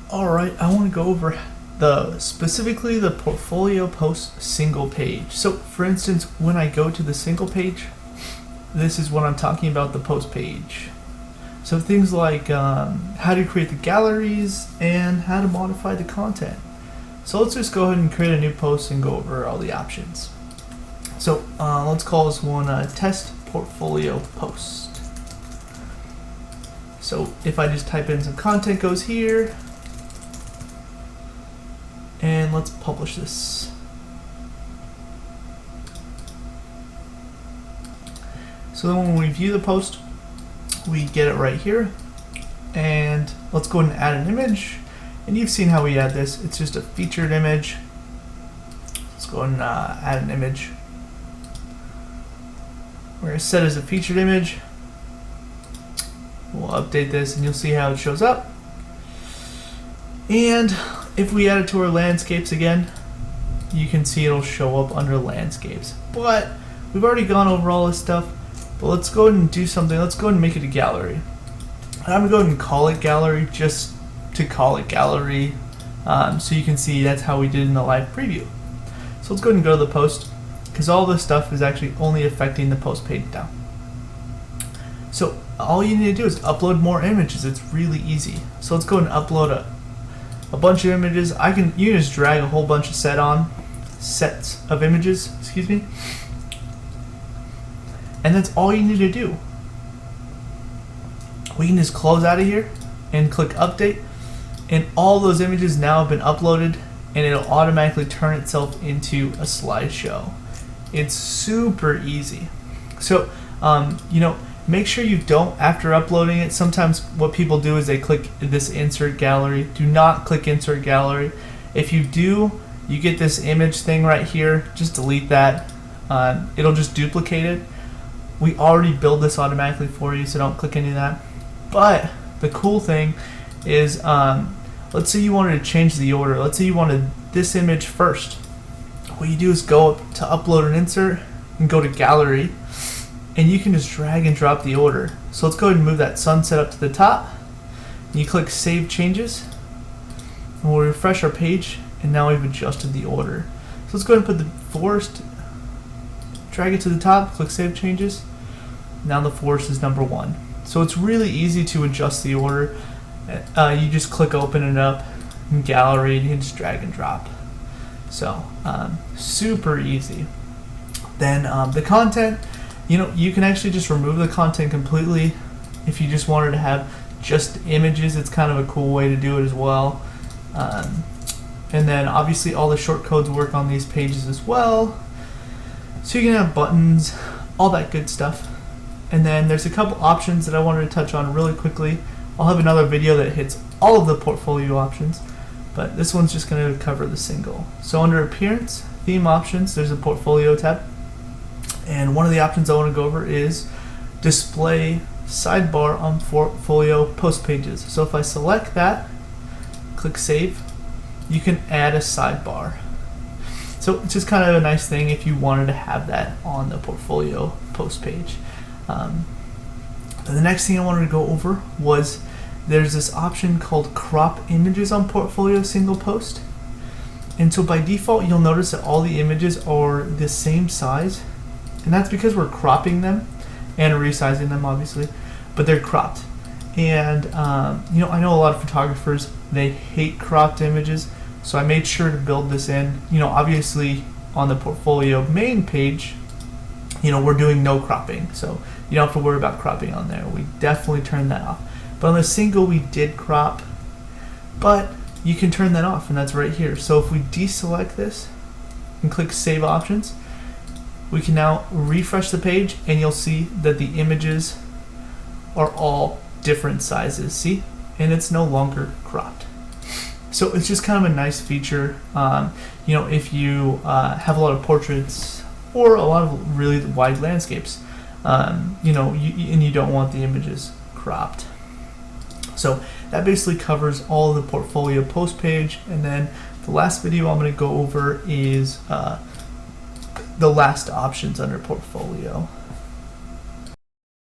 Alright, I want to go over specifically the portfolio post single page. So for instance, when I go to the single page, this is what I'm talking about, the post page. So things like how to create the galleries and how to modify the content. So let's just go ahead and create a new post and go over all the options. So let's call this one test portfolio post. So if I just type in some content goes here, and let's publish this. So then when we view the post, we get it right here. And let's go ahead and add an image. And you've seen how we add this. It's just a featured image. Let's go ahead and add an image. We're going to set it as a featured image. We'll update this and you'll see how it shows up. And if we add it to our landscapes again, you can see it'll show up under landscapes. But we've already gone over all this stuff. But let's go ahead and do something. Let's go ahead and make it a gallery. I'm going to go ahead and call it gallery just to call it gallery. So you can see that's how we did in the live preview. So let's go ahead and go to the post, because all this stuff is actually only affecting the post page now. So all you need to do is upload more images. It's really easy. So let's go ahead and upload a bunch of images. You can just drag a whole bunch of sets of images, excuse me. And that's all you need to do. We can just close out of here and click update, and all those images now have been uploaded, and it'll automatically turn itself into a slideshow. It's super easy. So make sure you don't, after uploading it, sometimes what people do is they click this insert gallery. Do not click insert gallery. If you do, you get this image thing right here. Just delete that. It'll just duplicate it. We already build this automatically for you, so don't click any of that. But the cool thing is, let's say you wanted to change the order. Let's say you wanted this image first. What you do is go up to upload and insert and go to gallery, and you can just drag and drop the order. So let's go ahead and move that sunset up to the top. And you click save changes, and we'll refresh our page, and now we've adjusted the order. So let's go ahead and put the forest, drag it to the top, click save changes. Now the forest is number 1. So it's really easy to adjust the order. You just click open it up in gallery, and you can just drag and drop. So super easy. Then the content, you can actually just remove the content completely. If you just wanted to have just images, it's kind of a cool way to do it as well. And then obviously all the short codes work on these pages as well. So you can have buttons, all that good stuff. And then there's a couple options that I wanted to touch on really quickly. I'll have another video that hits all of the portfolio options, but this one's just going to cover the single. So under appearance, theme options, there's a portfolio tab. And one of the options I want to go over is display sidebar on portfolio post pages. So if I select that, click save, you can add a sidebar. So it's just kind of a nice thing if you wanted to have that on the portfolio post page. The next thing I wanted to go over was there's this option called crop images on portfolio single post. And so by default, you'll notice that all the images are the same size. And that's because we're cropping them and resizing them, obviously, but they're cropped. And I know a lot of photographers, they hate cropped images. So I made sure to build this in. Obviously on the portfolio main page, we're doing no cropping. So you don't have to worry about cropping on there. We definitely turned that off. But on the single, we did crop, but you can turn that off, and that's right here. So if we deselect this and click save options, we can now refresh the page, and you'll see that the images are all different sizes. See? And it's no longer cropped. So it's just kind of a nice feature. If you have a lot of portraits or a lot of really wide landscapes, and you don't want the images cropped. So that basically covers all of the portfolio post page. And then the last video I'm going to go over is the last options under portfolio.